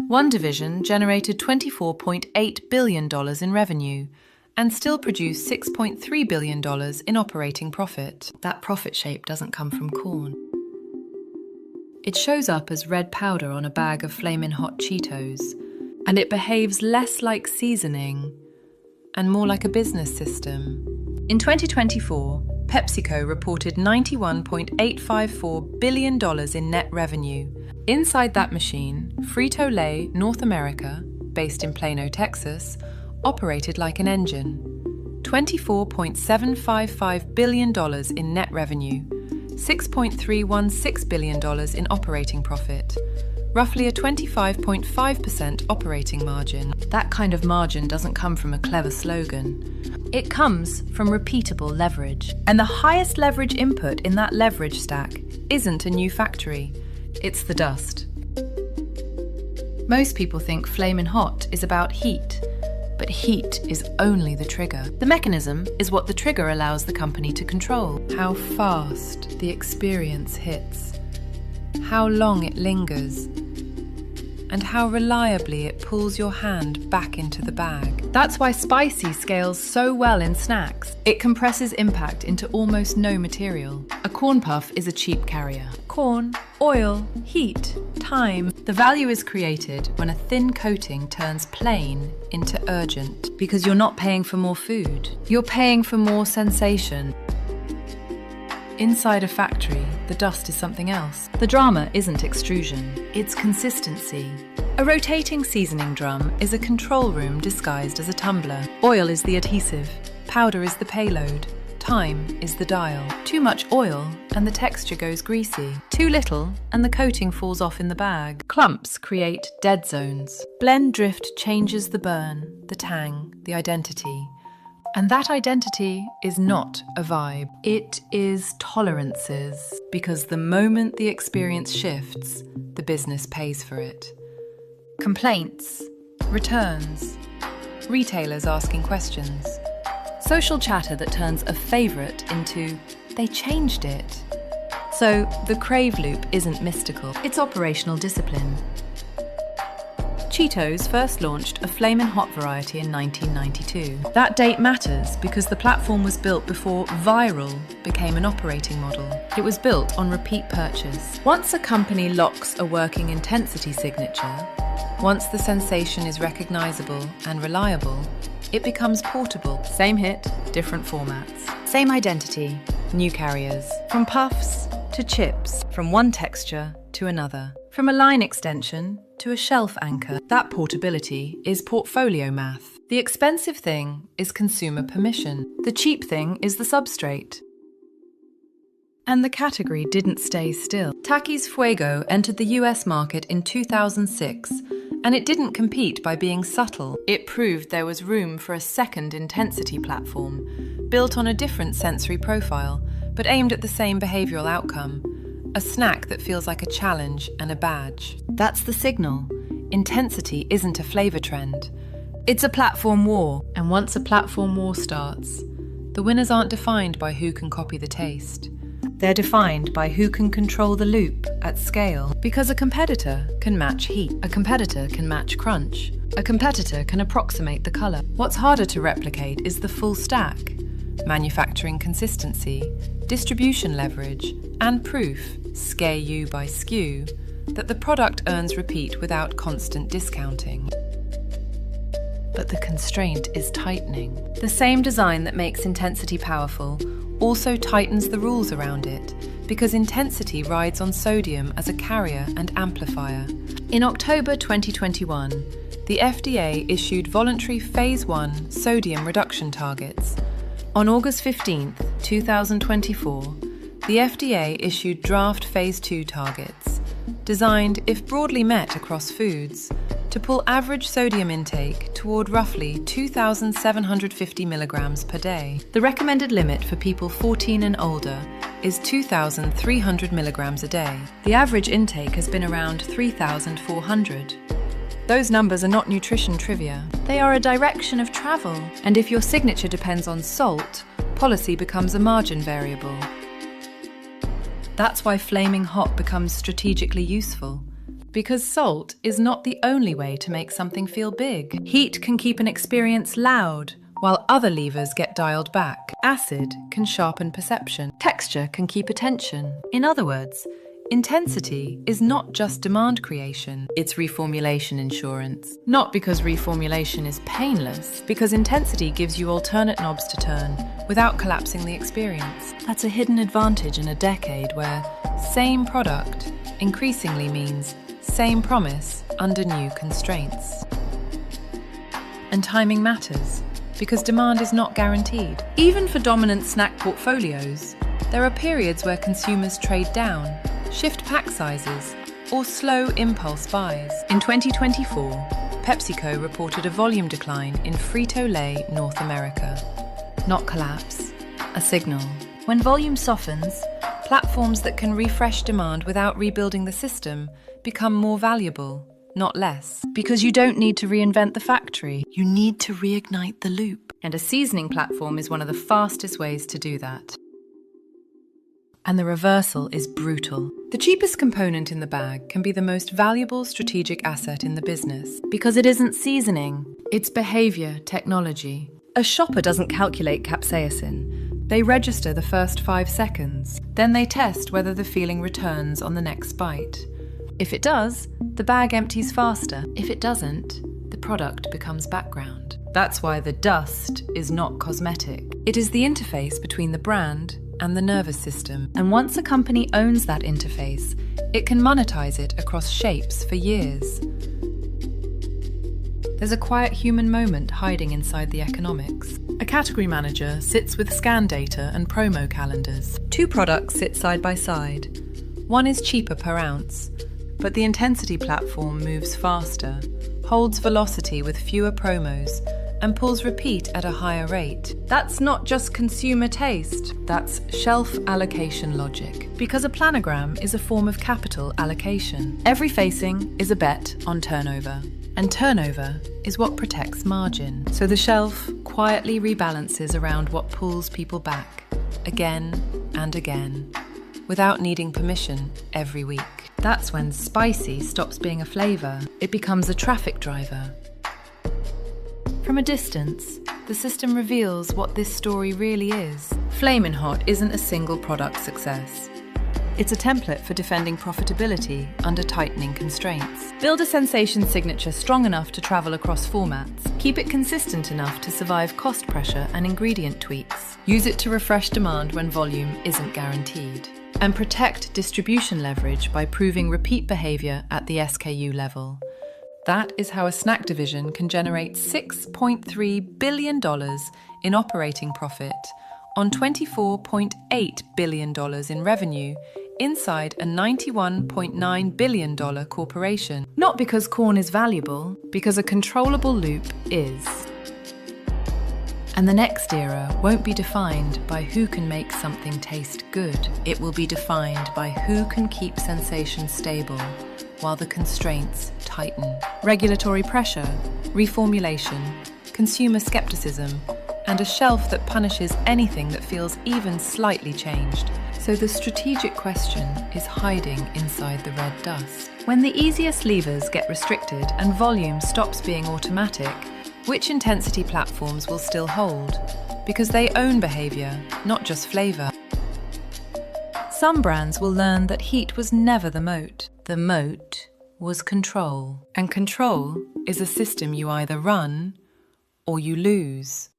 One division generated $24.8 billion in revenue and still produced $6.3 billion in operating profit. That profit shape doesn't come from corn. It shows up as red powder on a bag of Flamin Hot Cheetos, and it behaves less like seasoning and more like a business system. In 2024, PepsiCo reported $91.854 billion in net revenue. Inside that machine, Frito-Lay North America, based in Plano, Texas, operated like an engine. $24.755 billion in net revenue, $6.316 billion in operating profit, roughly a 25.5% operating margin. That kind of margin doesn't come from a clever slogan. It comes from repeatable leverage. And the highest leverage input in that leverage stack isn't a new factory, it's the dust. Most people think Flamin' Hot is about heat, but heat is only the trigger. The mechanism is what the trigger allows the company to control. How fast the experience hits, how long it lingers, and how reliably it pulls your hand back into the bag. That's why spicy scales so well in snacks. It compresses impact into almost no material. A corn puff is a cheap carrier. Corn, oil, heat, time. The value is created when a thin coating turns plain into urgent. Because you're not paying for more food. You're paying for more sensation. Inside a factory, the dust is something else. The drama isn't extrusion, it's consistency. A rotating seasoning drum is a control room disguised as a tumbler. Oil is the adhesive, powder is the payload, time is the dial. Too much oil and the texture goes greasy. Too little and the coating falls off in the bag. Clumps create dead zones. Blend drift changes the burn, the tang, the identity. And that identity is not a vibe. It is tolerances, because the moment the experience shifts, the business pays for it. Complaints, returns, retailers asking questions, social chatter that turns a favourite into, they changed it. So the crave loop isn't mystical, it's operational discipline. Cheetos first launched a Flamin' Hot variety in 1992. That date matters because the platform was built before viral became an operating model. It was built on repeat purchase. Once a company locks a working intensity signature, once the sensation is recognizable and reliable, it becomes portable. Same hit, different formats. Same identity, new carriers. From puffs to chips, from one texture to another. From a line extension to a shelf anchor. That portability is portfolio math. The expensive thing is consumer permission. The cheap thing is the substrate. And the category didn't stay still. Takis Fuego entered the US market in 2006, and it didn't compete by being subtle. It proved there was room for a second intensity platform, built on a different sensory profile, but aimed at the same behavioral outcome. A snack that feels like a challenge and a badge. That's the signal. Intensity isn't a flavour trend. It's a platform war. And once a platform war starts, the winners aren't defined by who can copy the taste. They're defined by who can control the loop at scale. Because a competitor can match heat. A competitor can match crunch. A competitor can approximate the colour. What's harder to replicate is the full stack. Manufacturing consistency, distribution leverage, and proof, SKU by SKU, that the product earns repeat without constant discounting. But the constraint is tightening. The same design that makes intensity powerful also tightens the rules around it, because intensity rides on sodium as a carrier and amplifier. In October 2021, the FDA issued voluntary Phase 1 sodium reduction targets. On August 15, 2024, the FDA issued draft Phase 2 targets, designed, if broadly met across foods, to pull average sodium intake toward roughly 2,750 milligrams per day. The recommended limit for people 14 and older is 2,300 milligrams a day. The average intake has been around 3,400. Those numbers are not nutrition trivia. They are a direction of travel. And if your signature depends on salt, policy becomes a margin variable. That's why Flamin' Hot becomes strategically useful. Because salt is not the only way to make something feel big. Heat can keep an experience loud, while other levers get dialed back. Acid can sharpen perception. Texture can keep attention. In other words, intensity is not just demand creation, it's reformulation insurance. Not because reformulation is painless, because intensity gives you alternate knobs to turn without collapsing the experience. That's a hidden advantage in a decade where same product increasingly means same promise under new constraints. And timing matters, because demand is not guaranteed. Even for dominant snack portfolios, there are periods where consumers trade down, shift pack sizes, or slow impulse buys. In 2024, PepsiCo reported a volume decline in Frito-Lay North America. Not collapse, a signal. When volume softens, platforms that can refresh demand without rebuilding the system become more valuable, not less. Because you don't need to reinvent the factory, you need to reignite the loop. And a seasoning platform is one of the fastest ways to do that. And the reversal is brutal. The cheapest component in the bag can be the most valuable strategic asset in the business, because it isn't seasoning, it's behavior technology. A shopper doesn't calculate capsaicin. They register the first 5 seconds. Then they test whether the feeling returns on the next bite. If it does, the bag empties faster. If it doesn't, the product becomes background. That's why the dust is not cosmetic. It is the interface between the brand and the nervous system. And once a company owns that interface, it can monetize it across shapes for years. There's a quiet human moment hiding inside the economics. A category manager sits with scan data and promo calendars. 2 products sit side by side. One is cheaper per ounce, but the intensity platform moves faster, holds velocity with fewer promos, and pulls repeat at a higher rate. That's not just consumer taste, that's shelf allocation logic. Because a planogram is a form of capital allocation. Every facing is a bet on turnover. And turnover is what protects margin. So the shelf quietly rebalances around what pulls people back, again and again, without needing permission every week. That's when spicy stops being a flavour. It becomes a traffic driver. From a distance, the system reveals what this story really is. Flamin Hot isn't a single product success. It's a template for defending profitability under tightening constraints. Build a sensation signature strong enough to travel across formats. Keep it consistent enough to survive cost pressure and ingredient tweaks. Use it to refresh demand when volume isn't guaranteed. And protect distribution leverage by proving repeat behavior at the SKU level. That is how a snack division can generate $6.3 billion in operating profit on $24.8 billion in revenue inside a $91.9 billion corporation. Not because corn is valuable, because a controllable loop is. And the next era won't be defined by who can make something taste good. It will be defined by who can keep sensation stable while the constraints tighten. Regulatory pressure, reformulation, consumer skepticism, and a shelf that punishes anything that feels even slightly changed. So the strategic question is hiding inside the red dust. When the easiest levers get restricted and volume stops being automatic, which intensity platforms will still hold? Because they own behavior, not just flavor. Some brands will learn that heat was never the moat. The moat was control. And control is a system you either run or you lose.